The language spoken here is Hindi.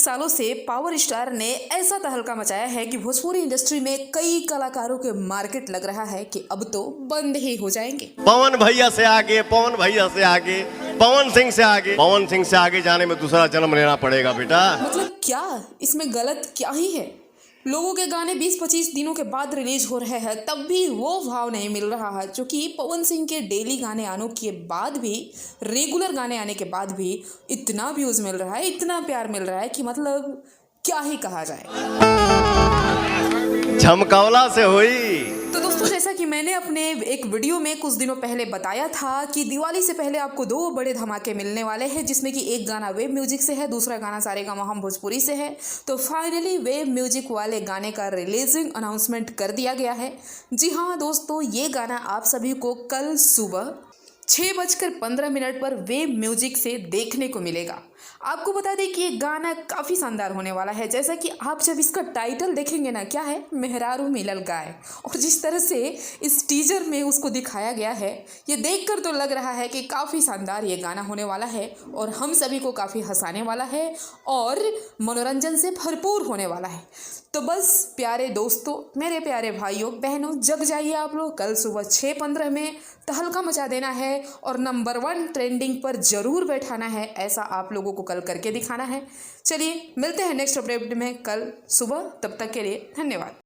सालों से पावर स्टार ने ऐसा तहलका मचाया है कि भोजपुरी इंडस्ट्री में कई कलाकारों के मार्केट लग रहा है कि अब तो बंद ही हो जाएंगे। पवन भैया से आगे, पवन भैया से आगे, पवन सिंह से आगे, पवन सिंह से आगे जाने में दूसरा जन्म लेना पड़ेगा बेटा। मतलब क्या इसमें गलत क्या ही है? लोगों के गाने 20-25 दिनों के बाद रिलीज हो रहे हैं, तब भी वो भाव नहीं मिल रहा है जो कि पवन सिंह के डेली गाने आने के बाद भी, रेगुलर गाने आने के बाद भी इतना व्यूज मिल रहा है, इतना प्यार मिल रहा है कि मतलब क्या ही कहा जाए। झमकावला से हुई। तो दोस्तों, जैसा कि मैंने अपने एक वीडियो में कुछ दिनों पहले बताया था कि दिवाली से पहले आपको 2 बड़े धमाके मिलने वाले हैं, जिसमें कि एक गाना वेब म्यूजिक से है, दूसरा गाना सारेगामा हम भोजपुरी से है। तो फाइनली वेब म्यूजिक वाले गाने का रिलीजिंग अनाउंसमेंट कर दिया गया है। जी हाँ दोस्तों, ये गाना आप सभी को कल सुबह 6:15 पर वेब म्यूजिक से देखने को मिलेगा। आपको बता दें कि ये गाना काफ़ी शानदार होने वाला है। जैसा कि आप जब इसका टाइटल देखेंगे ना, क्या है, मेहरारू मिलल गाय, और जिस तरह से इस टीजर में उसको दिखाया गया है, ये देखकर तो लग रहा है कि काफ़ी शानदार ये गाना होने वाला है और हम सभी को काफ़ी हंसाने वाला है और मनोरंजन से भरपूर होने वाला है। तो बस प्यारे दोस्तों, मेरे प्यारे भाइयों बहनों, जग जाइए आप लोग। कल सुबह 6:15 में तहलका मचा देना है और नंबर 1 ट्रेंडिंग पर ज़रूर बैठाना है। ऐसा आप लोगों को कल करके दिखाना है। चलिए मिलते हैं नेक्स्ट अपडेट में कल सुबह, तब तक के लिए धन्यवाद।